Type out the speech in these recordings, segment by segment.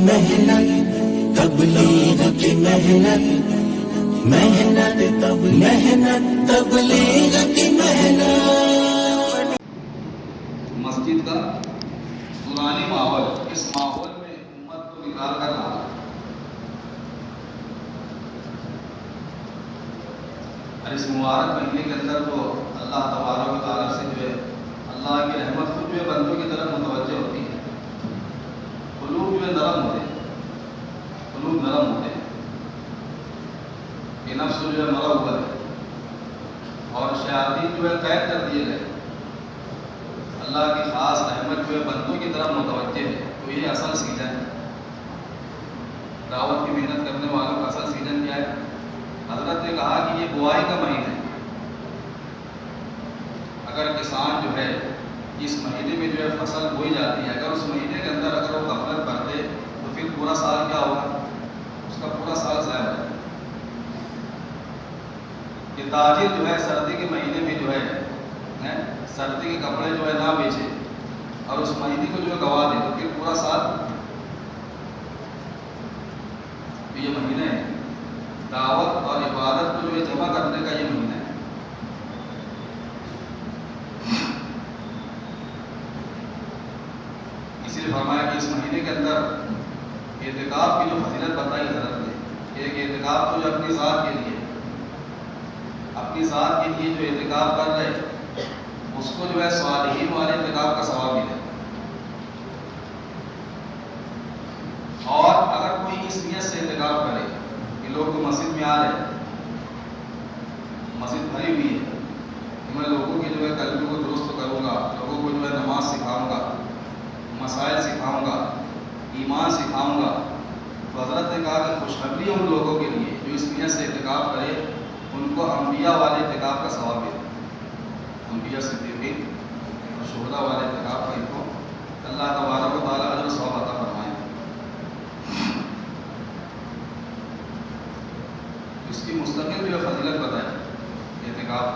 محنت تبلیغ کی محنت محنت تبلیغ کی محنت. مسجد کا نورانی ماحول، اس ماحول میں امت کو نکال کر لانا. اور اس مبارک مہینے کے اندر تو اللہ تبارک و تعالیٰ سے جو ہے اللہ کی رحمت خود جو ہے بندوں کی طرف متوجہ ہوتی ہے. قلوب جو ہے نرم ہوتے ہیں، قلوب نرم ہوتے ہیں. یہ نفس جو ہے مرا ہوا ہے اور شیاطین جو ہے قید کر دیے گئے. اللہ کی خاص رحمت جو ہے بندوں کی طرف متوجہ ہے. تو یہ اصل سیزن ہے. دعوت کی محنت کرنے والوں کا اصل سیزن کیا ہے؟ حضرت نے کہا کہ یہ بوائی کا مہینہ ہے. اگر کسان جو ہے اس مہینے میں جو ہے فصل بوئی جاتی ہے، اگر اس مہینے کے اندر اگر وہ غفلت برتے تو پھر پورا سال کیا ہوگا؟ اس کا پورا سال ضائع ہو جائے. یہ تاجر جو ہے سردی کے مہینے میں جو ہے سردی کے کپڑے جو ہے نہ بیچے اور اس مہینے کو جو ہے گوا دے تو پھر پورا سال. تو یہ مہینہ ہے دعوت اور عبادت کو جو ہے جمع کرنے کا. یہ مہینہ ہے. اسی لیے فرمایا کہ اس مہینے کے اندر اعتکاف کی جو فضیلت بتائی حضرت نے، ایک اعتکاف تو جو اپنی ذات کے لیے جو اعتکاف کر رہے اس کو جو ہے صالحین والے اعتکاف کا ثواب ملے. اور اگر کوئی اس نیت سے اعتکاف کرے کہ لوگ تو مسجد میں آ رہے ہیں، مسجد بھری ہوئی ہے، میں لوگوں کی جو ہے قلبوں کو درست کروں گا، لوگوں کو جو ہے نماز سکھاؤں گا، مسائل سکھاؤں گا، ایمان سکھاؤں گا. تو حضرت نے کہا کہ خوشخبری ان لوگوں کے لیے جو اس نیت سے اعتکاف کرے ان کو انبیاء والے اعتکاف کا ثواب ملے. انبیاء صدیقین اور شہداء والے اعتکاف کا ان کو اللہ تبارک و تعالیٰ اجر و ثواب عطا فرمائے. اس کی مستقل جو فضیلت بتائے اعتکاف.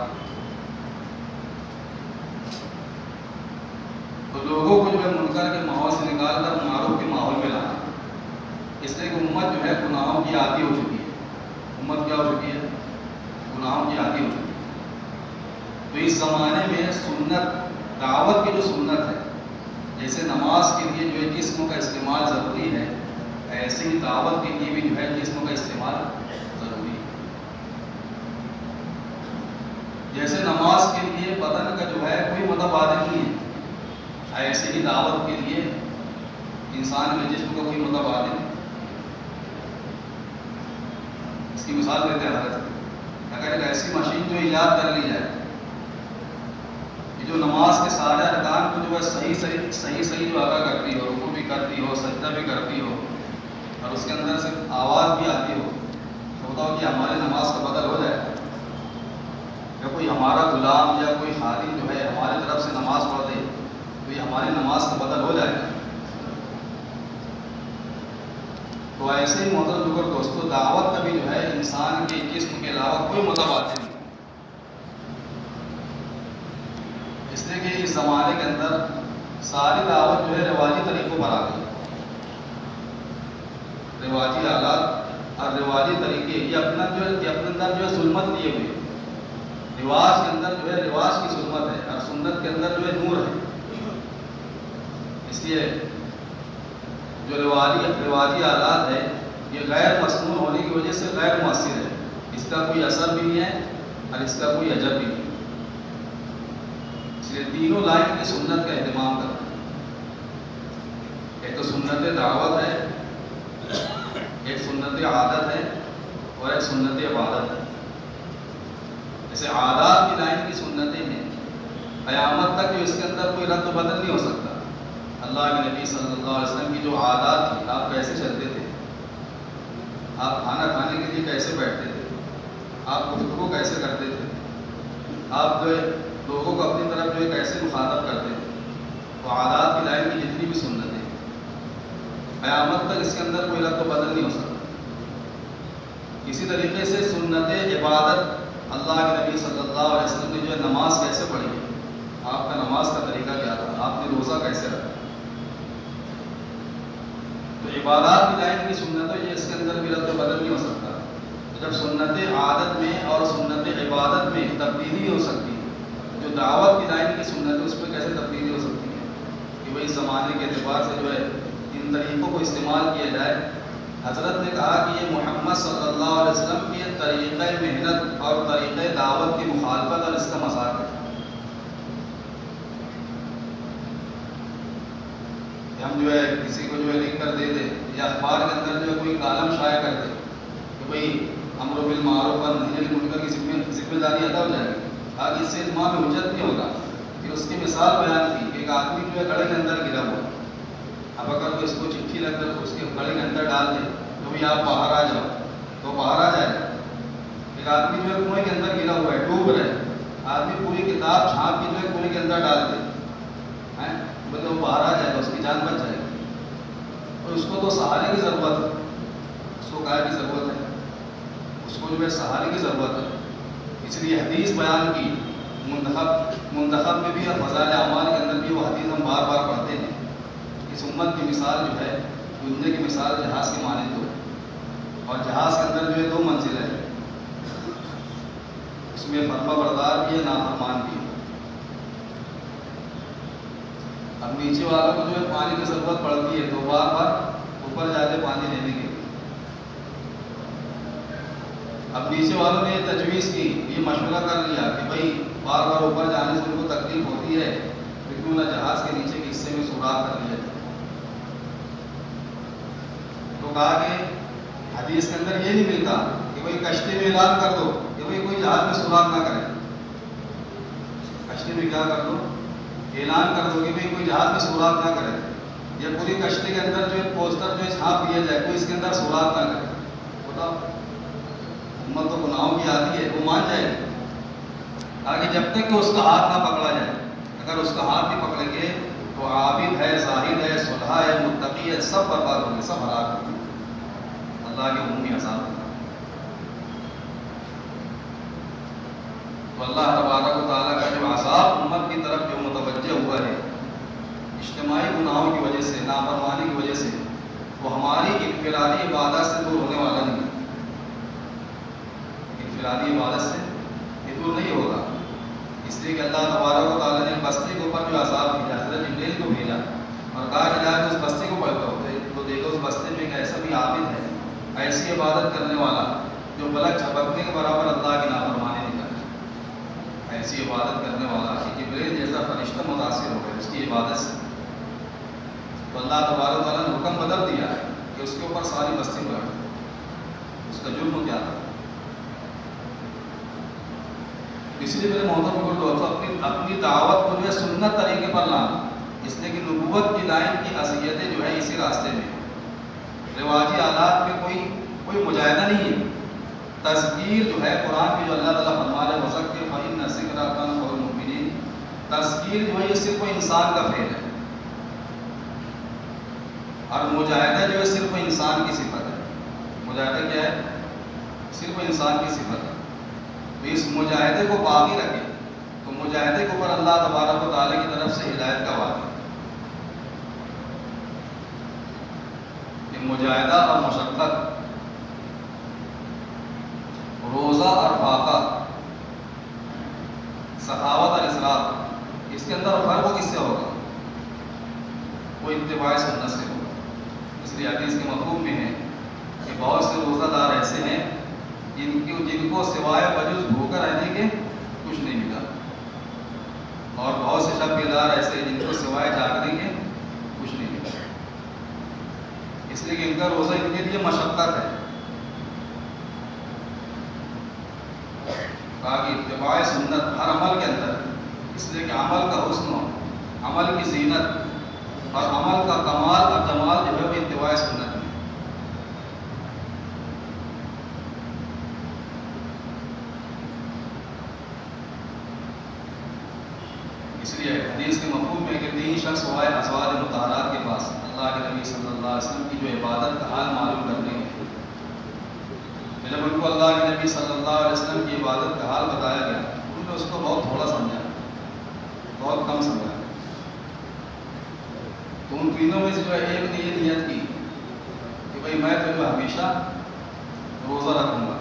تو لوگوں کو جو ہے منکر کے ماحول سے نکال کر معروف کے ماحول میں لانا. اس لیے کہ امت جو ہے گناہوں کی عادی ہو چکی ہے. امت کیا ہو چکی ہے؟ گناہوں کی عادی ہو چکی ہے. تو اس زمانے میں سنت، دعوت کی جو سنت ہے، جیسے نماز کے لیے جو ہے جسم کا استعمال ضروری ہے، ایسے ہی دعوت کے لیے بھی جو ہے جسم کا استعمال ضروری ہے. جیسے نماز کے لیے بدن کا جو ہے کوئی متبادل نہیں ہے، ایسے ہی دعوت کے لیے انسان کے جسم کا کوئی متبادل نہیں. اس کی مثال دیتے ہیں حضرت. اگر ایک ایسی مشین جو ایجاد کر لی جائے کہ جو نماز کے سارے ارکان کو جو ہے صحیح جو ادا کرتی ہو، رکوع بھی کرتی ہو، سجدہ بھی کرتی ہو اور اس کے اندر سے آواز بھی آتی ہو، تو بتاؤ کہ ہماری نماز کا بدل ہو جائے. یا کوئی ہمارا غلام یا کوئی خادم جو ہے ہماری طرف سے نماز پڑھ دے تو یہ ہماری نماز کا بدل ہو جائے گا. تو ایسے ہی محترم بزرگ دوستو، دعوت کا بھی جو ہے انسان کے جسم کے علاوہ کوئی متبادل نہیں. اس لیے کہ اس زمانے کے اندر ساری دعوت جو ہے رواجی طریقوں پر آ گئی. رواجی آلات اور رواجی طریقے یہ اپنے اندر جو ہے ظلمت لیے ہوئے. رواج کے اندر جو ہے رواج کی ظلمت ہے اور سنت کے اندر جو ہے نور ہے. اس لیے جو رواجی آلات ہے یہ غیر مصنوع ہونے کی وجہ سے غیر مؤثر ہے. اس کا کوئی اثر بھی نہیں ہے اور اس کا کوئی اجر بھی نہیں. اس لیے تینوں لائن کی سنت کا اہتمام کرنا. ایک تو سنت دعوت ہے، ایک سنت عادت ہے اور ایک سنت عبادت ہے. جیسے عادات کی لائن کی سنتیں ہیں، قیامت تک جو اس کے اندر کوئی رد و بدل نہیں ہو سکتا. اللہ کے نبی صلی اللہ علیہ وسلم کی جو عادات تھی، آپ کیسے چلتے تھے، آپ کھانا کھانے کے لیے کیسے بیٹھتے تھے، آپ گفتگو کیسے کرتے تھے، آپ جو ہے لوگوں کو اپنی طرف جو ہے کیسے مخاطب کرتے تھے، تو عادات کی لائن کی جتنی بھی سنتیں قیامت تک اس کے اندر کوئی رد و بدل نہیں ہو سکتا. اسی طریقے سے سنت عبادت، اللہ کے نبی صلی اللہ علیہ وسلم نے جو ہے نماز کیسے پڑھی ہے، آپ کا نماز کا طریقہ کیا تھا، آپ نے روزہ کیسے رکھا. تو عبادات کی لائن کی سنت ہے، یہ اس کے اندر بھی رد و بدل نہیں ہو سکتا. تو جب سنت عادت میں اور سنت عبادت میں تبدیلی ہو سکتی ہے، جو دعوت کی لائن کی سنت ہے اس میں کیسے تبدیلی ہو سکتی ہے کہ بھائی زمانے کے اعتبار سے جو ہے ان طریقوں کو استعمال کیا جائے. حضرت نے کہا کہ یہ محمد صلی اللہ علیہ وسلم کے طریقۂ محنت اور طریقۂ دعوت کی مخالفت اور اس کا مذاق ہے. کہ ہم جو ہے کسی کو جو ہے لکھ کر دے دیں یا اخبار کے اندر جو ہے کوئی کالم شائع کر دے کہ بھائی امر بالمعروف اور نہی عن المنکر کی ذمہ داری ادا ہو جائے گی. آگے اس سے اتمام حجت نہیں ہوگا. پھر اس کی مثال بیان کی کہ ایک آدمی جو ہے گڑھے کے اندر گرا ہوا، اب اگر وہ اس کو چٹھی لگ کر اس کے گڑھے کے اندر ڈال دے تو بھائی آپ باہر آ جاؤ تو باہر آ جائے گا. ایک آدمی جو ہے کنویں کے اندر گرا ہوا ہے، ڈوب رہا ہے، آدمی پوری کتاب چھانپ کے جو ہے کنویں کے اندر ڈال دے بولے وہ باہر آ جائے گا، اس کی جان بچ جائے گی. اور اس کو تو سہارے کی ضرورت ہے، اس کو گائے کی ضرورت ہے، اس کو جو ہے سہارے کی ضرورت ہے. اس لیے حدیث بیان کی منتخب میں بھی اور فضائل اعمال کے اندر بھی وہ حدیث ہم بار بار پڑھتے ہیں. اس امت کی مثال جو ہے دنیا کی مثال جہاز کے مانند ہو، اور جہاز کے اندر جو ہے 2 منزلیں ہیں، اس میں فرما بردار بھی ہے، نافرمان بھی ہے. اب نیچے والوں کو جو ہے پانی کی ضرورت پڑتی ہے تو بار بار اوپر جاتے پانی لینے کے لیے. اب نیچے والوں نے یہ تجویز کی، یہ مشورہ کر لیا کہ بھائی بار بار اوپر جانے سے ان کو تکلیف ہوتی ہے، تو کیوں نہ جہاز کے نیچے کے حصے میں سوراخ کر لیا جائے. تو کہا کہ حدیث کے اندر یہ نہیں ملتا کہ بھائی کشتی میں اعلان کر دو کہ بھائی کوئی جہاز میں سوراخ نہ کرے. کشتی میں کیا کر دو؟ اعلان کر دو کہ بھائی کوئی جہاز میں سوراخ نہ کرے، یا پوری کشتی کے اندر جو ہے پوسٹر جو ہے چھاپ دیا جائے کوئی اس کے اندر سوراخ نہ کرے. بتاؤ، امت تو گناہوں کی آتی ہے، وہ مان جائے گی. آگے جب تک کہ اس کا ہاتھ نہ پکڑا جائے، اگر اس کا ہاتھ نہیں پکڑیں گے تو عابد ہے، زاہد ہے، صلحہ ہے، متقی ہے، سب برباد ہوں گے، سب ہلاک ہوں گے. اللہ کے عمومی عذاب ہوگا. تو اللہ تبارک و تعالیٰ کا جو عذاب امت کی طرف جو متوجہ ہوا ہے اجتماعی گناہوں کی وجہ سے، نافرمانی کی وجہ سے، وہ ہماری انفرادی عبادت سے دور ہونے والا نہیں ہے. انفرادی عبادت سے یہ دور نہیں ہوگا. اس لیے کہ اللہ تبارک و تعالیٰ نے بستی کے اوپر جو عذاب بھیجا، حضرت جبریل کو بھیجا اور کہا کہ جا کے اس بستی کو پڑھتا ہو تو دیکھو اس بستی میں ایک ایسا بھی عابد ہے، ایسی عبادت کرنے والا جو پلک جھپکنے کے برابر اللہ کی نافرمانی نہیں کرتا. ایسی عبادت کرنے والا کہ جبریل جیسا فرشتہ متاثر ہو گئے اس کی عبادت سے. تو اللہ تبارک و تعالیٰ نے حکم بدل دیا ہے کہ اس کے اوپر ساری بستی پلٹ. اس کا جرم کیا تھا؟ اس لیے میرے محترم دوستو اپنی دعوت کو جو ہے سنت طریقے پر لانا، اس لیے کہ نبوت کی لائن کی اذیتیں جو ہے اسی راستے میں. رواجی آلات میں کوئی مجاہدہ نہیں ہے. تذکیر جو ہے قرآن کی جو اللہ تعالیٰ فرما رہے وذکر فإن الذکریٰ تنفع المؤمنین، تذکیر جو ہے یہ صرف انسان کا فعل ہے، اور مجاہدہ جو ہے صرف انسان کی صفت ہے. مجاہدہ کیا ہے؟ صرف انسان کی صفت ہے. تو اس مجاہدے کو باقی رکھیں تو مجاہدے کے اوپر اللہ تبارک و تعالیٰ کی طرف سے ہدایت کا وعدہ. مجاہدہ اور مشقت، روزہ اور فاقہ، سخاوت اور اسراف، اس کے اندر فرق کس سے ہوگا؟ وہ اتباع سنت سے ہوگا. اس لیے حدیث کے مفہوم میں ہے کہ بہت سے روزہ دار ایسے ہیں جن کو سوائے بجز بھوکا رہنے کے کچھ نہیں ملا، اور بہت سے شب بیدار ایسے ہیں جن کو سوائے جاگنے کے کچھ نہیں ملا. اس لیے کہ ان کا روزہ ان کے لیے مشقت ہے. کہا کہ اتباع سنت ہر عمل کے اندر، اس لیے کہ عمل کا حسن، عمل کی زینت اور عمل کا کمال اور جمال جو ہے وہ اتباع سنت ہے. اس لیے حدیث کے مفہوم میں کہ 3 شخص ہوئے ازواج مطہرات کے پاس اللہ کے نبی صلی اللہ علیہ وسلم کی جو عبادت کا حال معلوم کرنے کے. جب ان کو اللہ کے نبی صلی اللہ علیہ وسلم کی عبادت کا حال بتایا گیا انہوں نے اس کو بہت تھوڑا سمجھا، بہت کم سمجھا. تو ان تینوں میں سے جو ہے ایک نے یہ نیت کی کہ بھئی میں تو ہمیشہ روزہ رکھوں گا.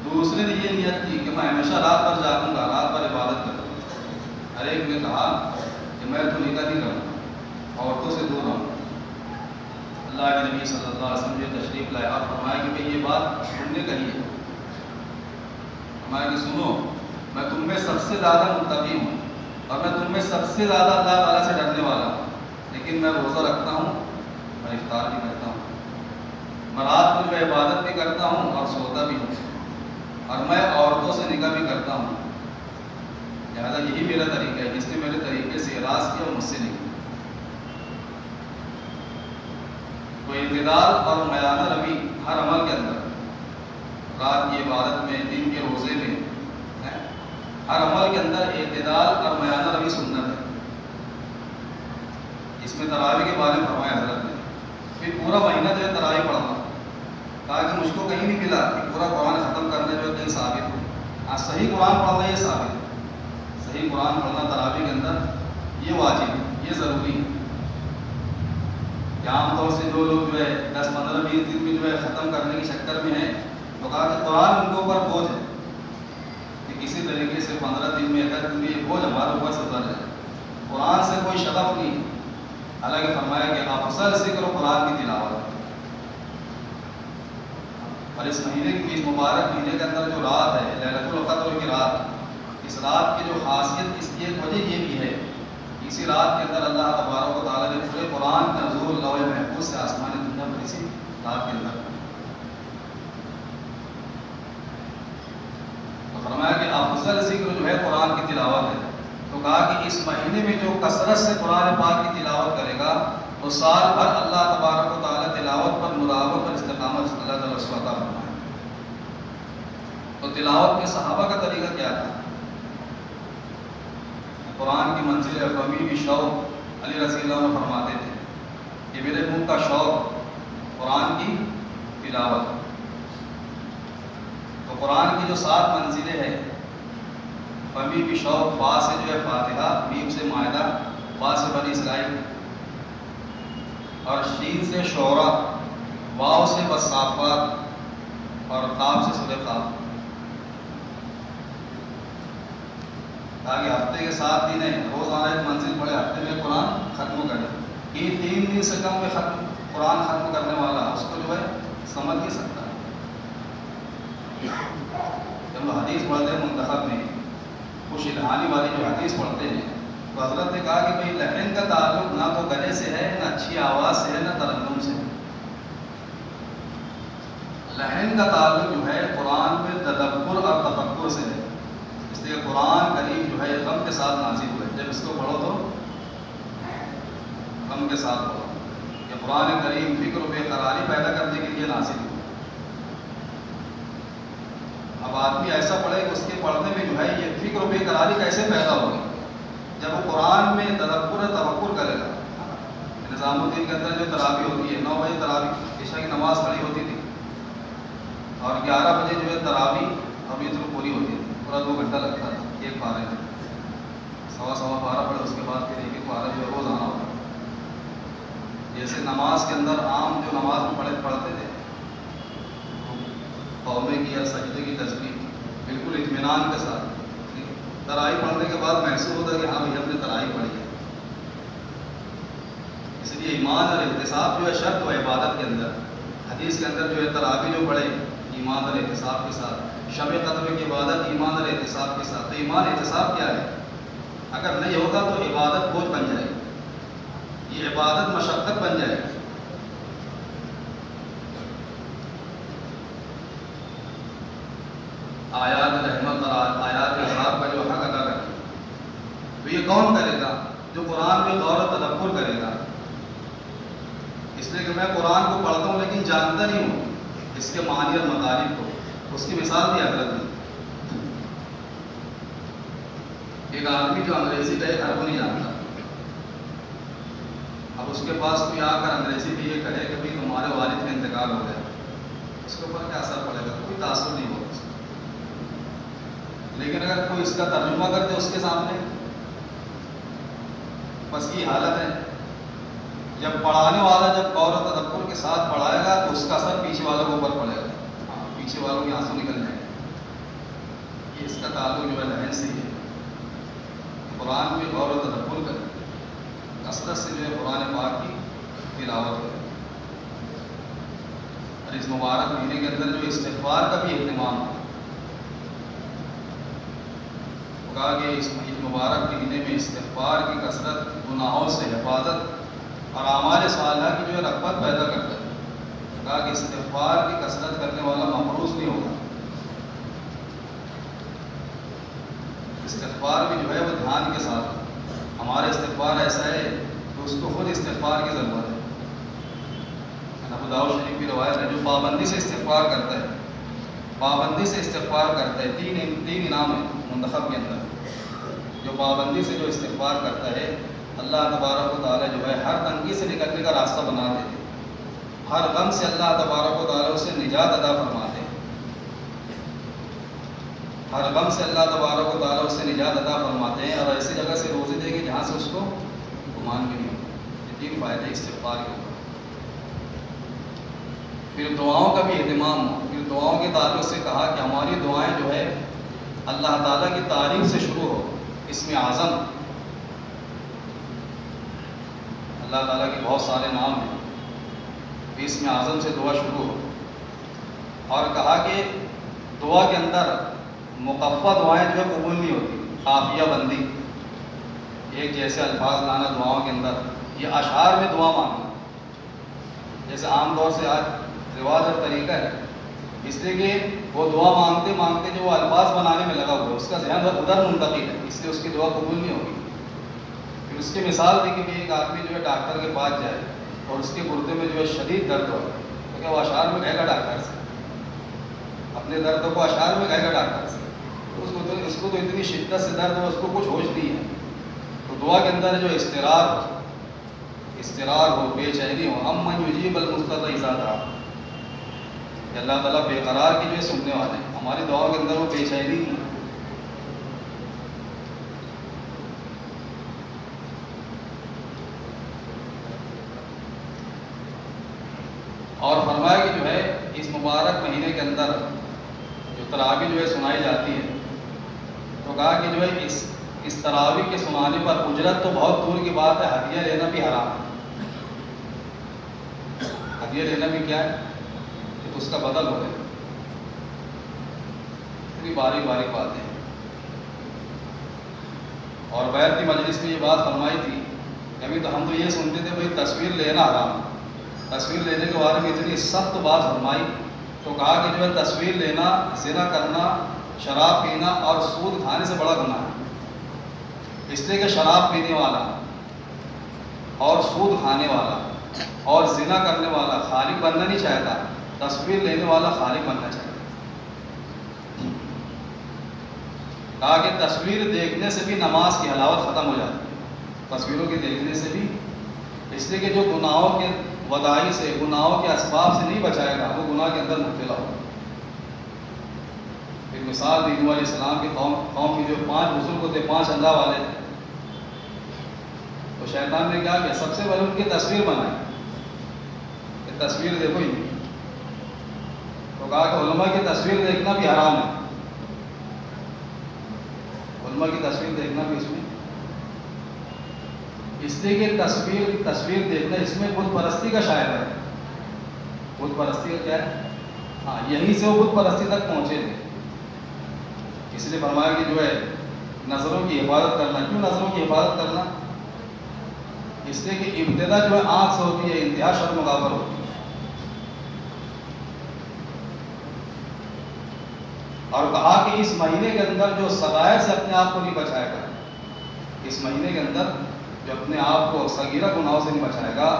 دوسرے نے یہ نیت کی کہ میں ہمیشہ رات بھر جاگوں گا, رات بھر عبادت کروں گا. ہر ایک نے کہا کہ میں تو نکاح نہیں کروں گا, عورتوں سے دور رہوں گا. اللہ کے نبی صلی اللہ علیہ وسلم یہ تشریف لائے اور فرمایا کہ بھئی یہ بات تم نے کہی ہے. فرمایا کہ سنو, میں تم میں سب سے زیادہ متقی ہوں اور میں تم میں سب سے زیادہ اللہ تعالیٰ سے ڈرنے والا ہوں, لیکن میں روزہ رکھتا ہوں اور افطار بھی کرتا ہوں. میں رات کو جو عبادت بھی کرتا ہوں اور سوتا بھی ہوں, اور میں عورتوں سے نکاح بھی کرتا ہوں. لہٰذا یہی میرا طریقہ ہے. جس نے میرے طریقے سے اعراض کیا وہ مجھ سے نہیں. تو اعتدال اور میانہ روی ہر عمل کے اندر, رات کی عبادت میں, دن کے روزے میں, ہر عمل کے اندر اعتدال اور میانہ روی سنت ہے. اس میں تراویح کے بارے میں فرمایا حضرت نے, پھر پورا مہینہ جو ہے تراویح پڑھنا, کہا کہ مجھ کو کہیں نہیں ملا کہ پورا قرآن ختم کرنے جو ہے کہیں ثابت ہو. آج صحیح قرآن پڑھنا یہ ثابت ہے. صحیح قرآن پڑھنا تراویح کے اندر یہ واجب ہے, یہ ضروری ہے. کہ عام طور سے جو لوگ جو ہے 10-15-20 دن میں جو ہے ختم کرنے کے چکر میں ہیں, تو کہا کہ قرآن ان کے اوپر بوجھ ہے کہ کسی طریقے سے 15 دن میں 10 دن میں یہ بوجھ ہمارے اوپر سے اتر جائے. قرآن سے کوئی شغف نہیں. حالانکہ فرمایا کہ افضل ذکر و قرآن کی تلاوت. اور اس مہینے کی مبارک مہینے کے اندر جو رات ہے لیلۃ القدر کی رات, اس رات کی جو خاصیت, اس کی ایک وجہ یہ بھی ہے, اسی رات کے اندر اللہ تبارک و تعالیٰ نے پورے قرآن کا نزول لوح محفوظ سے آسمان دنیا پر اسی رات کے اندر. تو فرمایا کہ افضل ذکر جو ہے قرآن کی تلاوت ہے. تو کہا کہ اس مہینے میں جو کثرت سے قرآن پاک کی تلاوت کرے گا وہ سال بھر اللہ تبارک و تعالیٰ تلاوت پر, مراقبت پر, استقامت اللہ تعالیٰ اس کو عطا فرمائے. تو تلاوت کے صحابہ کا طریقہ کیا تھا؟ قرآن کی منزل قومی بھی شوق علی رضی اللہ عنہ فرماتے تھے کہ میرے منہ کا شوق قرآن کی تلاوت. تو قرآن کی جو 7 منزلیں ہیں, قومی بھی شوق, با سے جو ہے فاتحہ, میم سے مائدہ, با سے بنی اسرائیل, اور شین سے شعراء, واو سے والصافات, اور قاف سے سورہ قاف. تاکہ ہفتے کے 7 دن ہیں, روزانہ ایک منزل پڑھے, ہفتے میں قرآن ختم کرے. یہ 3 دن سے کم میں قرآن ختم کرنے والا اس کو جو ہے سمجھ نہیں سکتا. جب ہم حدیث پڑھتے ہیں منتخب میں, خوش الہانی والی جو حدیث پڑھتے ہیں, تو حضرت نے کہا کہ بھئی لحن کا تعلق نہ تو گلے سے ہے, نہ اچھی آواز سے ہے, نہ ترنم سے ہے. لحن کا تعلق جو ہے قرآن میں تدبر اور تفکر سے ہے. اس لیے قرآن کریم جو ہے غم کے ساتھ نازل ہوا ہے. جب اس کو پڑھو تو غم کے ساتھ پڑھو. کہ قرآن کریم فکر و بے قراری پیدا کرنے کے لیے نازل ہوا. اب آدمی ایسا پڑھے کہ اس کے پڑھنے میں جو ہے یہ فکر و بے قراری کیسے پیدا ہوگی؟ جب وہ قرآن میں تدبر تفکر کرے گا. نظام الدین کے اندر جو تراویح ہوتی ہے, 9 بجے تراویح عشاء کی نماز کھڑی ہوتی تھی, اور 11 بجے جو ہے تراویح اور وتر پوری ہوتی تھی. پورا 2 گھنٹہ لگتا تھا ایک پارے میں. 12 پڑھے, اس کے بعد پھر ایک پارے جو ہے روز آنا ہوتا. جیسے نماز کے اندر عام جو نماز میں پڑھتے تھے, قومے کی یا سجدے کی تسبیح بالکل اطمینان کے ساتھ. تراویح پڑھنے کے بعد محسوس ہوتا ہے کہ ہاں بھائی ہم نے تراویح پڑھی ہے. اس لیے ایمان اور احتساب جو ہے شرط و عبادت کے اندر, حدیث کے اندر جو ہے تراویح جو پڑھے ایمان اور احتساب کے ساتھ, شب قدر کی عبادت ایمان اور احتساب کے ساتھ. تو ایمان احتساب کیا ہے؟ اگر نہیں ہوگا تو عبادت بوجھ بن جائے گی, یہ عبادت مشقت بن جائے گی. آیات رحمت اور آیات عذاب کا جو حق ادا کرے, تو یہ کون کرے گا؟ جو قرآن میں غور و تدبر کرے گا. اس لیے کہ میں قرآن کو پڑھتا ہوں لیکن جانتا نہیں ہوں اس کے معنی اور مطالب کو. اس کی مثال دی حضرت نے. ایک آدمی جو انگریزی کا ایک حرف نہیں جانتا, اب اس کے پاس کوئی آ کر انگریزی میں یہ کہے کہ بھائی تمہارے والد کا انتقال ہو گیا, اس کے اوپر کیا اثر پڑے گا؟ کوئی تاثر نہیں ہوگا. لیکن اگر کوئی اس کا ترجمہ کر دے اس کے سامنے, بس یہ حالت ہے. جب پڑھانے والا جب غور و تدبر کے ساتھ پڑھائے گا تو اس کا اثر پیچھے والوں کے اوپر پڑے گا، پیچھے والوں کے آنسو نکل جائیں گے۔ یہ اس کا تعلق جو ہے ذہن سے ہی ہے۔ قرآن میں غور و تدبر کریں، کثرت سے جو ہے قرآن پاک کی تلاوت کریں، اور اس مبارک مہینے کے اندر جو استغفار کا بھی اہتمام ہے۔ کہا کہ اس مبارک مہینے میں استغفار کی کثرت گناہوں سے حفاظت اور اعمال صالحہ کی جو ہے رغبت پیدا کرتا ہے۔ کہا کہ استغفار کی کثرت کرنے والا محروس نہیں ہوگا۔ استغفار بھی جو ہے وہ دھیان کے ساتھ، ہمارا استغفار ایسا ہے کہ اس کو خود استغفار کی ضرورت ہے۔ ابو داؤد شریف کی روایت ہے، جو پابندی سے استغفار کرتا ہے، پابندی سے استغفار کرتا ہے، تین انعام ہے منتخب کے اندر۔ جو پابندی سے جو استغفار کرتا ہے، اللہ تبارک و تعالیٰ جو ہے ہر تنگی سے نکلنے کا راستہ بنا دیتے ہیں، ہر غم سے اللہ تبارک و تعالیٰ اسے نجات عطا فرماتے ہیں، ہر غم سے اللہ تبارک و تعالیٰ اسے نجات عطا فرماتے ہیں، اور ایسی جگہ سے روزی دے گی جہاں سے اس کو گمان بھی نہیں ہوگا۔ یہ تین فائدے استغفار کے اوپر۔ پھر دعاؤں کا بھی اہتمام ہو۔ پھر دعاؤں کے تعلق سے کہا کہ ہماری دعائیں جو ہے اللہ تعالیٰ کی تعریف سے شروع ہو۔ اسم اعظم، اللہ تعالیٰ کے بہت سارے نام ہیں، اسم اعظم سے دعا شروع ہو۔ اور کہا کہ دعا کے اندر مقفع دعائیں جو ہے قبول نہیں ہوتی، قافیہ بندی، ایک جیسے الفاظ لانا دعاؤں کے اندر، یہ اشعار میں دعا مانگنا، جیسے عام طور سے آج رواج اور طریقہ ہے، اس لیے کہ وہ دعا مانگتے مانگتے جو وہ الفاظ بنانے میں لگا ہوا ہے، اس کا ذہن ادھر منتقل ہے، اس لیے اس کی دعا قبول نہیں ہوگی۔ پھر اس کی مثال دی کہ ایک آدمی جو ہے ڈاکٹر کے پاس جائے اور اس کے گردے میں جو ہے شدید درد ہو، تو کیا وہ اشعار میں کہے گا ڈاکٹر سے؟ اپنے درد کو اشعار میں کہے گا ڈاکٹر سے؟ اس کو تو اتنی شدت سے درد ہو، اس کو کچھ ہوش نہیں ہے۔ تو دعا کے اندر جو استرار ہو، بے چینی ہو، امن یجیب المضطر اذا دعا، کہ اللہ تعالیٰ بے قرار کی جو ہے سننے والے ہیں، ہماری دعاؤں کے اندر وہ بے چینی نہیں ہے۔ اور فرمایا کہ جو ہے اس مبارک مہینے کے اندر جو تراویح جو ہے سنائی جاتی ہے، تو کہا کہ جو ہے اس تراویح کے سنانے پر اجرت تو بہت دور کی بات ہے، ہدیہ لینا بھی حرام ہے۔ ہدیہ لینا بھی کیا ہے کہ اس کا بدل ہو جائے، اتنی باریک باریک باتیں۔ اور بیعت کی مجلس میں یہ بات فرمائی تھی کہ ابھی تو ہم تو یہ سنتے تھے بھائی تصویر لینا حرام ہے، تصویر لینے کے بارے میں اتنی سخت بات فرمائی، تو کہا کہ جو ہے تصویر لینا، زنا کرنا، شراب پینا اور سود کھانے سے بڑا گناہ ہے۔ اس لیے کہ شراب پینے والا اور سود کھانے والا اور زنا کرنے والا خالق بننا نہیں چاہتا، تصویر لینے والا خالق بننا چاہتا۔ کہا کہ تصویر دیکھنے سے بھی نماز کی حلاوت ختم ہو جاتی ہے، تصویروں کے دیکھنے سے بھی، اس لیے کہ جو گناہوں کے ودائی سے، گناہوں کے اسباب سے نہیں بچائے گا، وہ گناہ کے اندر مبتلا ہوگا۔ ایک مثال دی نوح علیہ السلام کی قوم کی جو 5 بزرگ ہوتے، 5 اللہ والے، تو شیطان نے کیا کیا؟ سب سے پہلے ان کی تصویر بنائی کہ تصویر دیکھو ہی نہیں، تو کہا کہ علماء کی تصویر دیکھنا بھی حرام ہے، علماء کی تصویر دیکھنا بھی اس میں، اس لیے کہ تصویر دیکھنا اس میں بت پرستی کا شاعر ہے۔ بت پرستی کا کیا ہے؟ ہاں، یہیں سے وہ بت پرستی تک پہنچے تھے۔ اس لیے فرمایا کہ جو ہے نظروں کی حفاظت کرنا۔ کیوں نظروں کی حفاظت کرنا؟ اس لیے کہ ابتدا جو ہے آنکھ سے ہوتی ہے، انتہا شرم و غابر ہوتی ہے۔ اور کہا کہ اس مہینے کے اندر جو سغائر سے اپنے آپ کو نہیں بچائے گا، اس مہینے کے اندر جو اپنے آپ کو صغیرہ گناہوں سے نہیں بچائے گا،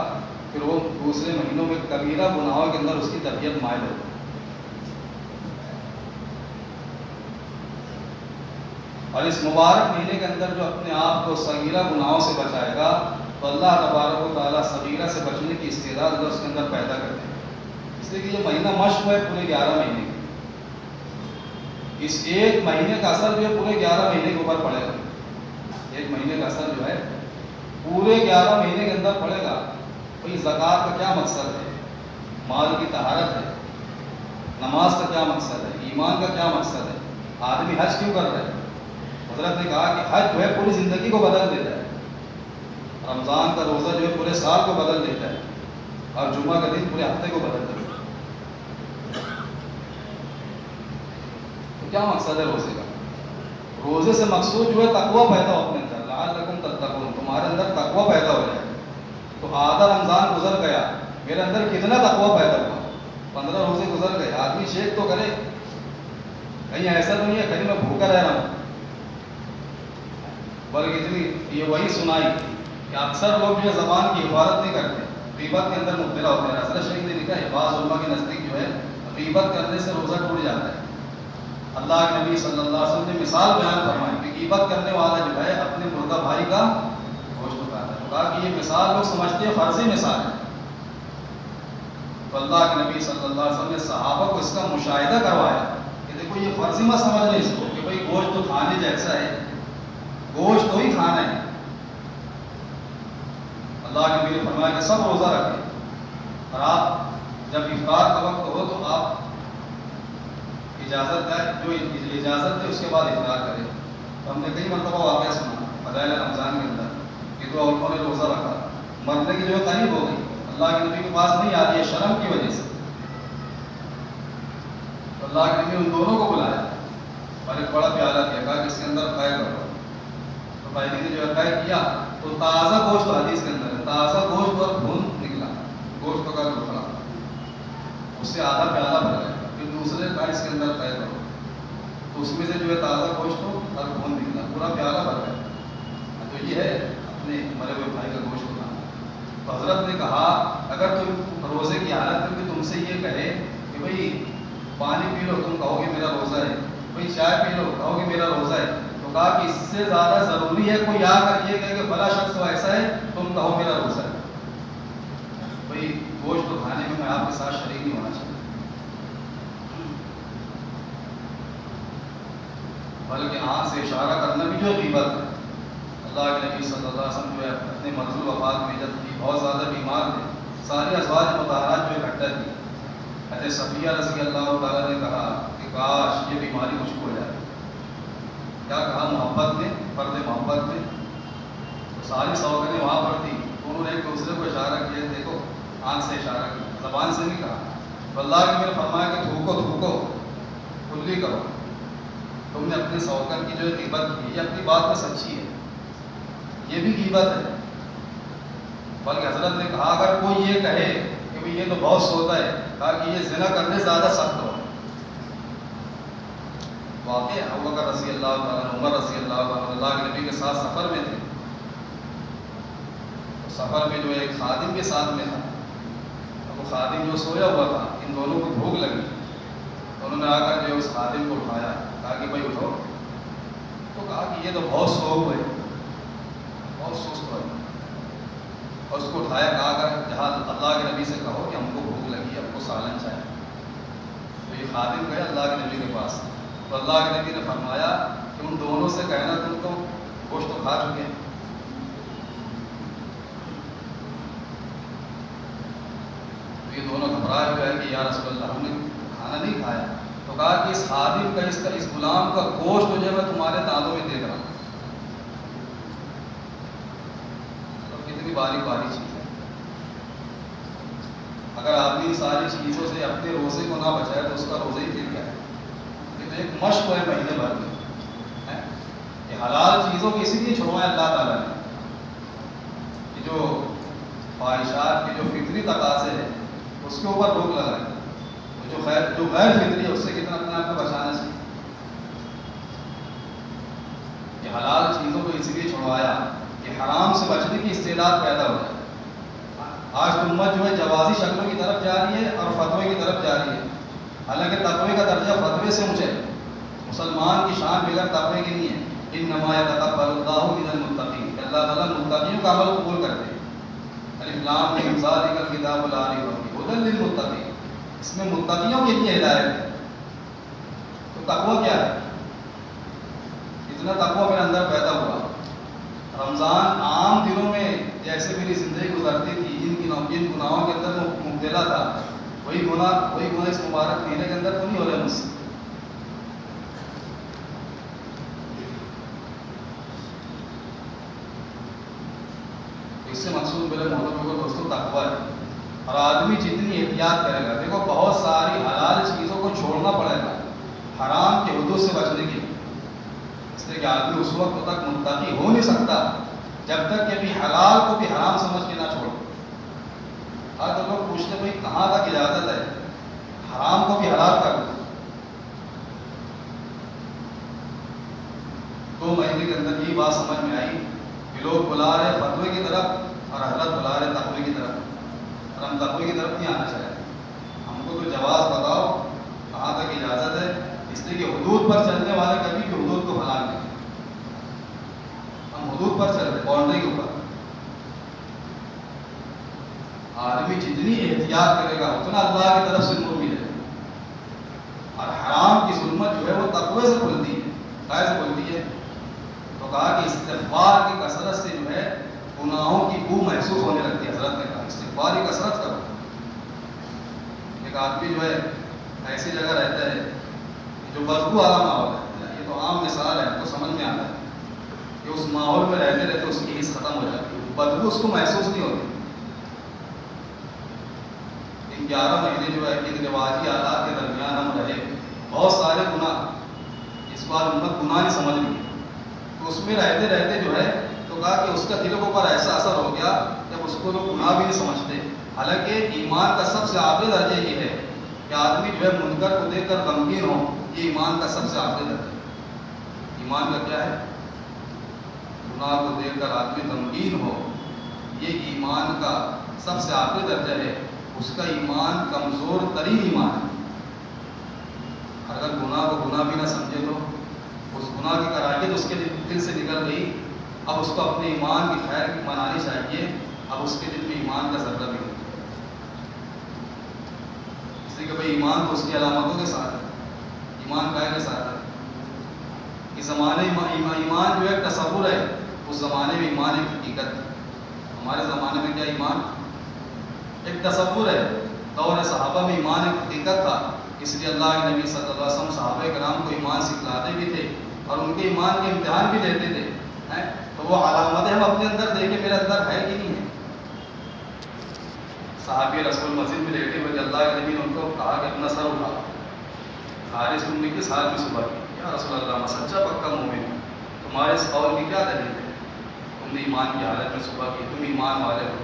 پھر وہ دوسرے مہینوں میں کبیرہ گناہوں کے اندر اس کی طبیعت مائل ہوگی۔ اور اس مبارک مہینے کے اندر جو اپنے آپ کو صغیرہ گناہوں سے بچائے گا، تو اللہ تبارک و تعالیٰ صغیرہ سے بچنے کی استعداد اگر اس کے اندر پیدا کرتے ہیں۔ اس لیے کہ یہ مہینہ مشق ہے پورے 11 مہینے کی۔ اس ایک مہینے کا اثر جو ہے پورے 11 مہینے کے اوپر پڑے گا۔ ایک مہینے کا اثر جو ہے پورے 11 مہینے کے اندر پڑے گا۔ بھائی زکوٰۃ کا کیا مقصد ہے؟ مال کی طہارت ہے، نماز کا کیا مقصد ہے، ایمان کا کیا مقصد ہے، آدمی حج کیوں کر رہا ہے؟ حضرت نے کہا کہ حج جو ہے پوری زندگی کو بدل دیتا ہے، رمضان کا روزہ جو ہے پورے سال کو بدل دیتا ہے، اور جمعہ کا دن پورے ہفتے کو بدل دیتا ہے۔ تو کیا مقصد ہے روزے کا؟ روزے سے مقصود جو ہے تقویٰ پیدا ہو اپنے اندر، لعلکم تتقون، تمہارے اندر تقویٰ پیدا ہو جائے۔ تو آدھا رمضان گزر گیا، میرے اندر کتنا تقویٰ پیدا ہوا، 15 روزے گزر گئے، آدمی چیک تو کرے، کہیں ایسا تو نہیں ہے کہیں میں بھوکا رہ رہا ہوں، بلکہ اتنی یہ وہی سنائی کہ اکثر لوگ جو ہے زبان کی حفاظت نہیں کرتے، غیبت کے اندر مبتلا ہوتے ہیں۔ حضرت شریف نے لکھا ہے بعض علماء کے نزدیک جو ہے غیبت کرنے سے روزہ ٹوٹ جاتا ہے۔ اللہ کے نبی صلی اللہ علیہ وسلم نے مثال بیان فرمائی کہ غیبت کرنے والا جو ہے اپنے مردہ بھائی کا گوشت کھاتا ہے، تو کہا کہ یہ مثال لوگ سمجھتے ہیں فرضی مثال ہے، تو اللہ کے نبی صلی اللہ علیہ وسلم نے صحابہ کو اس کا مشاہدہ کروایا کہ دیکھو یہ فرضی مت سمجھ لیں اس کو کہ بھائی گوشت تو کھانے جیسا ہے، گوشت تو ہی کھانا ہے۔ اللہ کے نبی نے فرمایا کہ سب روزہ رکھیں، اور آپ جب افطار کا وقت ہو تو آپ اجازت ہے، جو اجازت ہے اس کے بعد افطار کریں۔ تو ہم نے کئی مرتبہ واقعہ سنا فضائل رمضان کے اندر کہ دو عورتوں نے روزہ رکھا، مرنے کی جو ہے قریب ہو گئی، اللہ کے نبی کے پاس نہیں آ رہی ہے شرم کی وجہ سے، تو اللہ کے نبی ان دونوں کو بلایا اور ایک بڑا پیالہ دیا، کہا کہ اس کے اندر قے کرو، تو قیدی نے جو ہے قے کیا تو تازہ گوشت، حدیث کے اندر ہے تازہ گوشت اور خون نکلا، گوشت کا ٹکڑا، اس سے آدھا پیالہ بھر گیا، پھر دوسرے کا اس کے اندر قے کرو، تو اس میں سے جو ہے تازہ گوشت اور خون نکلا، پورا پیالہ بھر گیا۔ تو یہ ہے اپنے مرے ہوئے بھائی کا گوشت کھانا۔ تو حضرت نے کہا اگر تم روزے کی حالت میں بھی تم سے یہ کہے کہ بھئی پانی پی لو، تم کہو گے میرا روزہ ہے، بھئی چائے پی لو، کہو گے میرا روزہ ہے، تو کہا کہ اس سے زیادہ ضروری ہے کوئی آ کر یہ کہے کہ فلاں شخص تو ایسا ہے، تم کہو میرا روزہ ہے۔ بھئی گوشت تو کھانے میں آپ کے ساتھ شریک نہیں ہونا چاہیے، بلکہ آنکھ سے اشارہ کرنا بھی جو غیبت ہے۔ اللہ کے نبی صلی اللہ علیہ وسلم جو ہے اپنے مرض الوفات میں جب بہت زیادہ بیمار تھے، ساری ازواج مطہرات جو اکٹھا تھی، حضرت صفیہ رضی اللہ تعالیٰ نے کہا کہ کاش یہ بیماری مجھ کو ہو جائے۔ کیا کہا؟ محبت میں، فرد محبت میں، تو ساری سوگندیں وہاں پر تھی، انہوں نے ایک دوسرے کو اشارہ کیا، دیکھو آنکھ سے اشارہ کیا، زبان سے نہیں کہا۔ تو اللہ کے نبی نے فرمایا کہ تھوکو تھوکو، کلی کرو، تم نے اپنے سوگند کی جو ہے غیبت کی، یہ اپنی بات میں سچی ہے، یہ بھی غیبت ہے۔ بلکہ حضرت نے کہا اگر کوئی یہ کہے کہ بھئی یہ تو بہت سوتا ہے، کہا کہ یہ زنا کرنے زیادہ سخت ہو۔ واقعہ ابوبکر رضی اللہ تعالیٰ، عمر رضی اللہ تعالیٰ اللہ کے نبی کے ساتھ سفر میں تھے، سفر میں جو ایک خادم کے ساتھ میں تھا، وہ خادم جو سویا ہوا تھا، ان دونوں کو بھوک لگی، تو انہوں نے آ کر جو اس خادم کو اٹھایا، کہا کہ بھائی اٹھو، تو کہا کہ یہ تو بہت سوگ ہے، بہت سست ہے، اور اس کو اٹھایا، کہا اگر جہاں اللہ کے نبی سے کہو کہ ہم کو بھوک لگی، ہم کو سالن چاہیے۔ تو یہ خادم گئے اللہ کے نبی کے پاس، تو اللہ کے نبی نے فرمایا کہ ان دونوں سے کہنا تم تو گوشت تو کھا چکے ہیں۔ تو یہ دونوں گھبرائے ہوئے ہیں کہ یا رسول اللہ ہم نے کھانا نہیں کھایا، تو کہا کہ اس خادم کا، اس غلام کا گوشت جو ہے میں تمہارے دانتوں میں دیکھ رہا ہوں۔ کتنی باریک باریک چیز ہے، اگر آدمی ساری چیزوں سے اپنے روزے کو نہ بچائے تو اس کا روزہ ہی پھر کیا ہے؟ یہ تو ایک مشق ہے مہینے بھر میں، کہ حلال چیزوں کی اسی لیے چھوڑوایا اللہ تعالیٰ نے کہ جو خواہشات کے جو فطری تقاضے ہیں اس کے اوپر روک لگائے، جو غیر فطری ہے اس سے کتنا اپنے آپ کو بچانا چاہیے۔ یہ حلال چیزوں کو اسی لیے چھوڑوایا کہ حرام سے بچنے کی استعداد پیدا ہو جائے۔ آج امت جو ہے جوازی شکلوں کی طرف جا رہی ہے اور فتوے کی طرف جا رہی ہے، حالانکہ تقوی کا درجہ فتوے سے اونچا ہے۔ مسلمان کی شان بغیر تقوی کی نہیں ہے، انما یتقبل اللہ من المتقین، اللہ تعالیٰ متقیوں کا عمل قبول کرتے ہیں۔ الف لام میم ذالک الکتاب لا ریب فیہ ھدی للمتقین، اس میں متقیوں کے لیے ہدایت ہے۔ تو تقوی کیا ہے؟ اتنا تقوی میرے اندر پیدا ہوا، رمضان عام دنوں میں جیسے میری زندگی گزرتی تھی، جن گناہوں کے اندر مبتلا تھا، وہی گناہ اس مبارک مہینے کے اندر تو نہیں ہو رہے مجھ سے. اس سے مقصود میرے محترم کو دوستوں تقویٰ ہے. اور آدمی جتنی احتیاط کرے گا، دیکھو بہت ساری حلال چیزوں کو چھوڑنا پڑے گا حرام کے حدود سے بچنے کے لیے. اس لیے کہ آدمی اس وقت تک متقی ہو نہیں سکتا جب تک کہ بھی حلال کو بھی حرام سمجھ کے نہ چھوڑے. آج تو لوگ پوچھتے بھائی کہاں تک اجازت ہے حرام کو بھی حلال کر دو. 2 مہینے کے اندر یہ بات سمجھ میں آئی کہ لوگ بلا رہے فتوے کی طرف اور حضرت بلا رہے تقوی کی طرف، اور ہم تقوی کی طرف نہیں آنا چاہتے. ہم کو تو جواز بتاؤ کہاں تک اجازت ہے، اس لیے کہ حدود پر چلنے والے کبھی بھی حدود کو حلال نہیں. ہم حدود پر چل رہے باؤنڈری کے اوپر. آدمی جتنی احتیاط کرے گا اتنا اللہ کی طرف سے نور ملے گا. اور حرام کی ظلمت جو ہے وہ تقوی سے کھلتی ہے. کیسے کھلتی ہے؟ تو کہا کہ استغفار کی کثرت سے جو ہے گناہوں کی بو محسوس ہونے لگتی ہے. حضرت نے کہا استغفار کی کثرت کرو. ایک آدمی جو ہے ایسی جگہ رہتا ہے جو بدبو والا ماحول ہے، یہ تو عام مثال ہے، تو سمجھ میں آتا ہے کہ اس ماحول میں رہتے رہتے اس کی حس ختم ہو جاتی ہے، بدبو اس کو محسوس نہیں ہوتی. 11 مہینے جو ہے ان رواجی آلات کے درمیان ہم رہے، بہت سارے گناہ اس بار امت گناہ نہیں سمجھ گئی. تو اس میں رہتے رہتے جو ہے تو کہا کہ اس کا دل کے اوپر ایسا اثر ہو گیا جب اس کو لوگ گناہ بھی نہیں سمجھتے. حالانکہ ایمان کا سب سے اعلیٰ درجہ یہ ہے کہ آدمی جو ہے منکر کو دیکھ کر غمگین ہو. یہ ایمان کا سب سے اعلیٰ درجہ. ایمان کا کیا ہے؟ گناہ کو دیکھ کر آدمی غمگین ہو، یہ ایمان کا سب سے اعلیٰ درجہ ہے. اس کا ایمان کمزور ترین ایمان ہے. اگر گناہ کو گناہ بھی نہ سمجھے تو اس گناہ کی کراہیت اس کے دل سے نکل گئی. اب اس کو اپنے ایمان کی خیر منانی چاہیے. اب اس کے دل میں ایمان کا ذرہ بھی نہیں. اس لیے کہ بھائی ایمان تو اس کی علامتوں کے ساتھ ہے. ایمان کا کے ساتھ ہے. اس زمانے ایمان جو ہے تصور ہے، اس زمانے میں ایمان ایک حقیقت ہے. ہمارے زمانے میں کیا ایمان ایک تصور ہے. دور صحابہ میں ایمان ایک حقیقت تھا. اس لیے اللہ کے نبی صلی اللہ علیہ وسلم صحابہ کرام کو ایمان سکھلاتے بھی تھے اور ان کے ایمان کے امتحان بھی لیتے تھے. تو وہ علامتیں ہم اپنے اندر دیکھیں میرے اندر ہے کہ نہیں ہے. صحابی رسول مسجد میں لیٹے ہوئے اللہ کے نبی نے ان کو کہا کہ اپنا سر اٹھا. حارث تم نے کس حال میں صبح کی؟ یا رسول اللہ میں سچا پکا مومن ہوں. تمہارے اس قول کی کیا دلیل ہے؟ تم نے ایمان کی حالت میں صبح کی، تم ایمان والے ہو.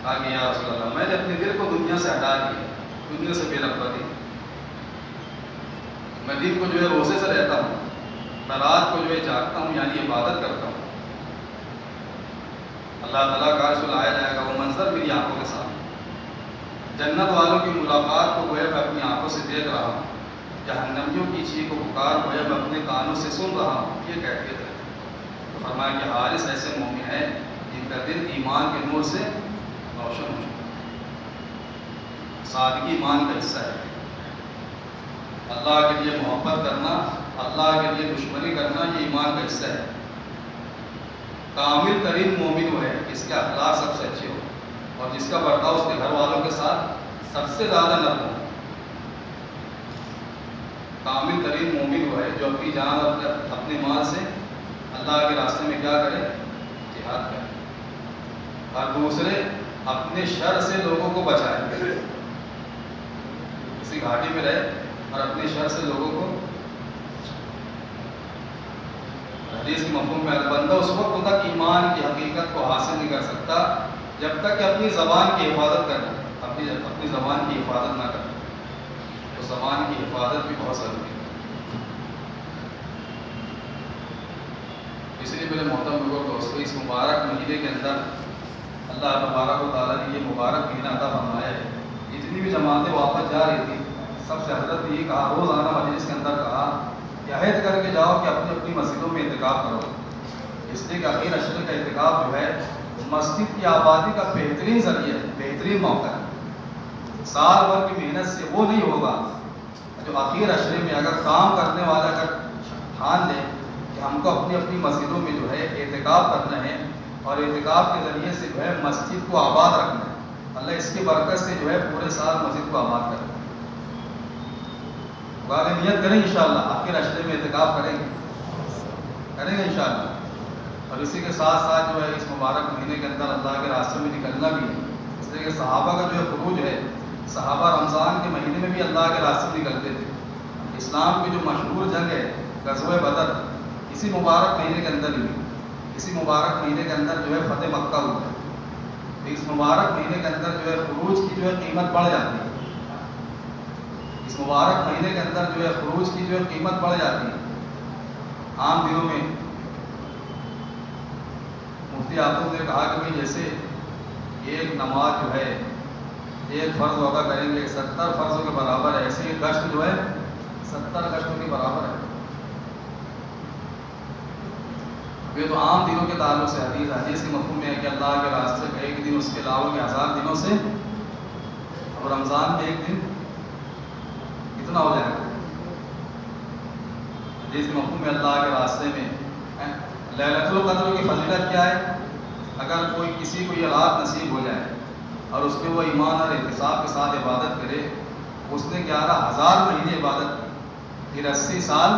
کہا کہ یا رسول اللہ میں نے اپنے دل کو دنیا سے ہٹا دیا، دنیا سے بے رغبتی. میں دن کو جو ہے روزے سے رہتا ہوں، میں رات کو جو ہے جاگتا ہوں، یعنی عبادت کرتا ہوں. اللہ تعالیٰ کا عرش لایا جائے گا، وہ منظر میری آنکھوں کے سامنے. جنت والوں کی ملاقات کو گویا میں اپنی آنکھوں سے دیکھ رہا ہوں. جہنمیوں کی چیخ و پکار گویا میں اپنے کانوں سے سن رہا ہوں. یہ کیفیت ہے. تو فرمایا کہ حارث ایسے مومن ہیں جن کا دل ایمان کے نور سے روشن ہو چکا. سادگی ایمان کا حصہ ہے. اللہ کے لیے محبت کرنا، اللہ کے لیے دشمنی کرنا، یہ ایمان کا حصہ ہے. کامل ترین مومن وہ ہے جس کے اخلاق سب سے اچھے ہو اور جس کا برتاؤ اس کے گھر والوں کے ساتھ سب سے زیادہ نرم ہو. کامل ترین مومن وہ ہے جو اپنی جان اور اپنے مال سے اللہ کے راستے میں کیا کرے؟ جہاد کرے. اور دوسرے اپنے شر سے لوگوں کو بچائے. کسی گھاٹی میں رہے اور اپنے شر سے لوگوں کو. حدیث کی مفہوم میں بندہ اس وقت تک ایمان کی حقیقت کو حاصل نہیں کر سکتا جب تک کہ اپنی زبان کی حفاظت کرے. اپنی زبان کی حفاظت نہ کرے تو زبان کی حفاظت بھی بہت ضروری ہے. اس لیے میرے محترم دوستو اس مبارک مہینے کے اندر اللہ تبارک و تعالیٰ نے یہ مبارک مہینہ عطا فرمایا ہے. جتنی بھی جماعتیں واپس جا رہی تھی سب سے حضرت نے یہ کہا، روزانہ مجلس کے اندر کہا کہ عہد کر کے جاؤ کہ اپنی اپنی مسجدوں میں اعتکاف کرو. اس لیے کہ اخیر عشرے کا اعتکاف جو ہے مسجد کی آبادی کا بہترین ذریعہ ہے، بہترین موقع ہے. سال بھر کی محنت سے وہ نہیں ہوگا جو اخیر عشرے میں اگر کام کرنے والا اگر ٹھان لے کہ ہم کو اپنی اپنی مسجدوں میں جو ہے اعتکاف کرنا ہے اور اعتکاف کے ذریعے سے جو ہے مسجد کو آباد رکھنا ہے. اللہ اس کی برکت سے جو ہے پورے سال مسجد کو آباد کرتا ہے۔ وہ آگے نیت کریں انشاءاللہ، آپ کے رشتے میں اعتکاف کریں گے انشاءاللہ۔ اور اسی کے ساتھ ساتھ جو ہے اس مبارک مہینے کے اندر اللہ کے راستے میں نکلنا بھی ہے، اس لیے کہ صحابہ کا جو ہے خروج ہے، صحابہ رمضان کے مہینے میں بھی اللہ کے راستے میں نکلتے تھے۔ اسلام کی جو مشہور جنگ ہے غزوہ بدر، اسی مبارک مہینے کے اندر ہی، اسی مبارک مہینے کے اندر جو ہے فتح مکہ ہوا ہے۔ اس مبارک مہینے کے اندر جو ہے خروج کی جو ہے قیمت بڑھ جاتی ہے، اس مبارک مہینے کے اندر جو ہے خروج کی جو ہے قیمت بڑھ جاتی ہے۔ عام دنوں میں مفتی اعظم نے کہا کہ جیسے ایک نماز جو ہے ایک فرض ادا کریں گے 70 فرضوں کے برابر ہے، ایسے ہی گشت جو ہے 70 گشتوں کے برابر ہے۔ یہ تو عام دنوں کے تعلق سے حدیث کے مفہوم میں ہے کہ اللہ کے راستے میں ایک دن، اس کے علاوہ کے 1000 دنوں سے، اور رمضان میں ایک دن کتنا ہو جائے گا؟ حدیث کے مفہوم میں اللہ کے راستے میں لیلۃ القدر کی فضیلت کیا ہے؟ اگر کوئی کسی کو یہ رات نصیب ہو جائے اور اس میں وہ ایمان اور احتساب کے ساتھ عبادت کرے، اس نے 11,000 مہینے عبادت کی، پھر 80 سال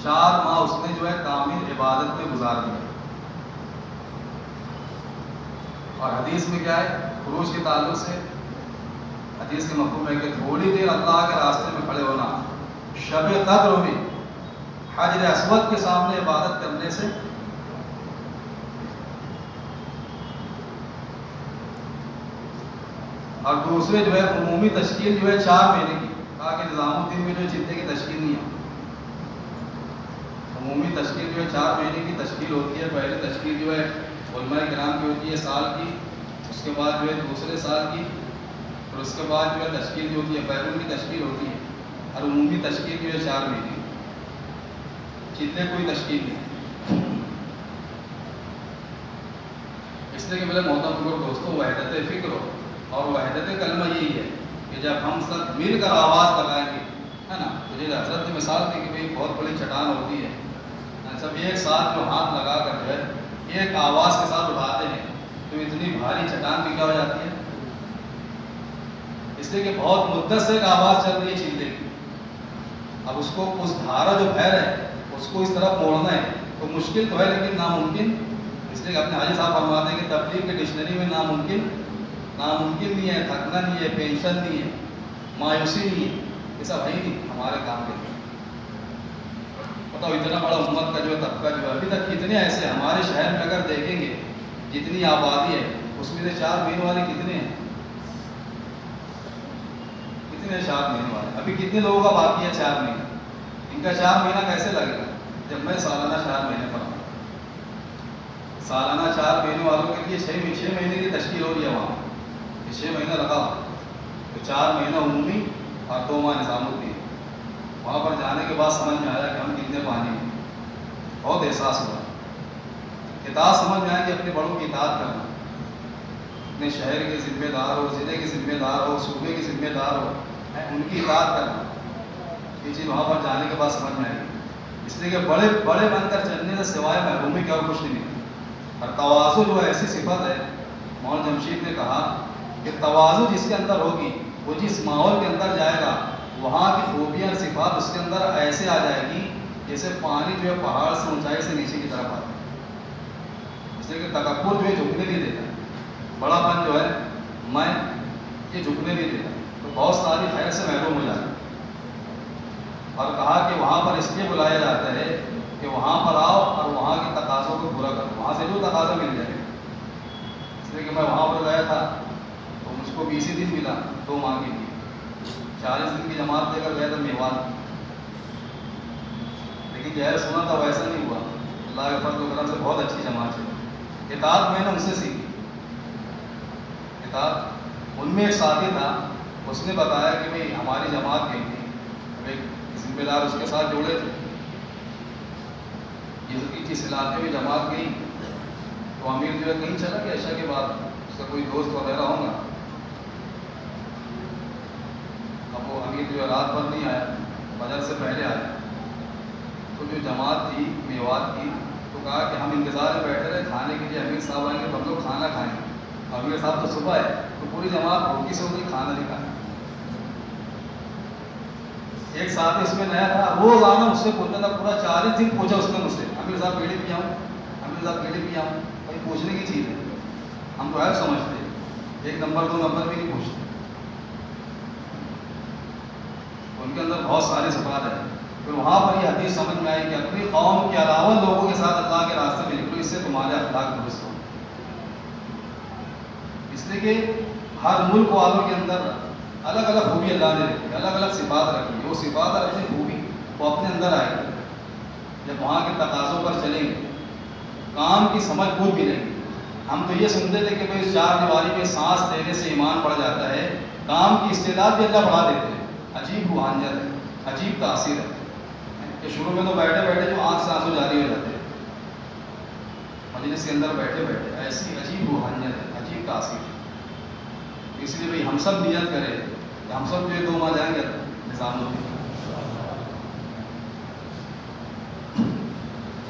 4 ماہ اس نے جو ہے کامل عبادت میں گزار دیا۔ اور حدیث میں کیا ہے خروج کے تعلق سے؟ حدیث کے مفہوم ہے کہ تھوڑی دیر اللہ کے راستے میں کھڑے ہونا شب قدر میں حجر اسود کے سامنے عبادت کرنے سے اور دوسرے جو ہے عمومی تشکیل جو ہے 4 مہینے کی، کہا کہ نظام الدین میں جو جتنے کی تشکیل نہیں ہے، عمومی تشکیل جو ہے 4 مہینے کی تشکیل ہوتی ہے۔ پہلی تشکیل جو ہے علماء کرام کی ہوتی ہے سال کی، اس کے بعد جو ہے دوسرے سال کی، اور اس کے بعد جو ہے تشکیل جو ہوتی ہے بیرون کی تشکیل ہوتی ہے، اور عمومی تشکیل جو ہے 4 مہینے کی، جتنے کوئی تشکیل نہیں۔ اس لیے کہ میرے محترم دوستوں، وحدت فکر ہو اور وحدت کلمہ یہی ہے کہ جب ہم سب مل کر آواز لگائیں گے، ہے نا، مجھے حضرت نے مثال دی کہ بھئی بہت بڑی چٹان ہوتی ہے، سب ایک ساتھ جو ہاتھ لگا کر جو ہے ایک آواز کے ساتھ اٹھاتے ہیں تو اتنی بھاری چٹان بھی کیا ہو جاتی ہے، اس لیے کہ بہت مدت سے ایک آواز چل رہی ہے چیلے کی، اب اس کو اس دھارا جو بہہ رہا ہے اس کو اس طرف موڑنا ہے تو مشکل تو ہے لیکن ناممکن، اس لیے کہ اپنے حاجی صاحب فرماتے ہیں کہ تبلیغ کے ڈکشنری میں ناممکن نہیں ہے، تھکنا نہیں ہے، پینشن نہیں ہے، مایوسی نہیں ہے، یہ سب ہے ہی نہیں ہمارے کام کے لیے۔ بتاؤ اتنا بڑا امت کا جو طبقہ جو ہے ابھی تک کتنے ایسے ہمارے شہر میں اگر دیکھیں گے جتنی آبادی ہے اس میں سے 4 مہینے والے کتنے ہیں؟ کتنے 4 مہینے والے؟ ابھی کتنے لوگوں کا باقی ہے 4 مہینے؟ ان کا 4 مہینہ کیسے لگے گا جب میں سالانہ 4 مہینے پر ہوں؟ سالانہ 4 مہینے والوں کے لیے 6 مہینے کی تشکیل ہو رہی ہے وہاں، 6 مہینہ لگا تو 4 مہینہ عمومی اور 2 ماہ نظام الدین۔ وہاں پر جانے کے بعد سمجھ میں آیا کہ ہم کتنے پانی میں، بہت احساس ہوا، اطاعت سمجھ میں آیا کہ اپنے بڑوں کی اطاعت کرنا، اپنے شہر کے ذمہ دار ہو، ضلع کے ذمہ دار ہو، صوبے کے ذمہ دار ہو، ان کی اطاعت کرنا، یہ چیز وہاں پر جانے کے بعد سمجھ میں آئی۔ اس لیے کہ بڑے بن کر چلنے سے سوائے محرومی کے اور کچھ نہیں ملتا۔ اور تواضع جو ایسی صفت ہے، مولانا جمشید نے کہا کہ تواضع جس کے اندر ہوگی وہ جس ماحول کے اندر جائے گا وہاں کی خوبیاں اور صفات اس کے اندر ایسے آ جائے گی جیسے پانی جو ہے پہاڑ سے اونچائی سے نیچے کی طرف آتا ہے۔ اس لیے کہ تکبر جو ہے جھکنے نہیں دیتا، بڑا پن جو ہے میں یہ جھکنے نہیں دیتا، تو بہت ساری خیر سے محروم ہو جاتا ہے۔ اور کہا کہ وہاں پر اس لیے بلایا جاتا ہے کہ وہاں پر آؤ اور وہاں کے تقاضوں کو پورا کرو، وہاں سے جو تقاضا مل جائے۔ اس لیے کہ میں وہاں پر گیا تھا تو مجھ کو 20 دن ملا 2 ماہ کے لیے، 40 دن کی جماعت لے کر گیا تھا میوات، لیکن جہاز سنا تھا ویسا نہیں ہوا، اللہ کے فضل و کرم سے بہت اچھی جماعت ہے۔ اطاعت میں نے ان سے سیکھی، اطاعت ان میں ایک ساتھی تھا، اس نے بتایا کہ بھئی ہماری جماعت گئی تھی، ایک ذمہ دار اس کے ساتھ جوڑے تھے، جس علاقے میں جماعت گئی تو امیر جو ہے کہیں چلا گیا عشاء کے بعد، اس کا کوئی دوست وغیرہ ہوگا، اب وہ امیر جو ہے رات بھر نہیں آیا، فجر سے پہلے آیا، تو جو جماعت تھی میوات کی تو کہا کہ ہم انتظار میں بیٹھے رہے کھانے کے لیے، امیر صاحب آئیں گے تو ہم لوگ کھانا کھائیں گے، امیر صاحب تو صبح ہے تو پوری جماعت بھوکی سے ہوگی، کھانا نہیں کھانا. ایک ساتھ اس میں نیا تھا، روزانہ مجھ سے پوچھتا تھا، پورا 40 دن پوچھا اس نے مجھ سے، امیر صاحب بیڑی پی آؤں، امیر صاحب بیڑی پی آؤں. بھائی پوچھنے کی چیز ہے، ہم تو ہے سمجھتے ہیں، 1 نمبر 2 نمبر بھی نہیں پوچھتے. ان کے اندر بہت ساری صفات ہیں. پھر وہاں پر یہ حدیث سمجھ میں آئی کہ اپنی قوم کے علاوہ لوگوں کے ساتھ اللہ کے راستے میں نکلو، اس سے تمہارے اخلاق درست ہوں. اس لیے کہ ہر ملک والوں کے اندر الگ الگ خوبی اللہ نے رکھی، الگ الگ صفات رکھی. وہ صفات اور اپنی خوبی وہ اپنے اندر آئے گی. جب وہاں کے تقاضوں پر چلیں گے، کام کی سمجھ بوجھ ملے گی. ہم تو یہ سنتے تھے کہ بھائی 4 دیواری میں سانس لینے سے ایمان بڑھ جاتا ہے، کام کی استعداد بھی اللہ بڑھا دیتے ہیں. عجیب روحانیت ہے، عجیب تاثیر ہے کہ شروع میں تو بیٹھے بیٹھے جو آنکھ سے آنسو جاری ہو جاتے ہیں مجلس کے اندر بیٹھے بیٹھے. ایسی عجیب روحانیت ہے، عجیب تاثیر ہے. اس لیے بھائی ہم سب نیت کریں کہ ہم سب جو ہے 2 ماہ جائیں گے نظام الدین.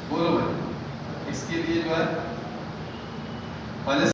بولو بھائی اس کے لیے جو ہے پہلے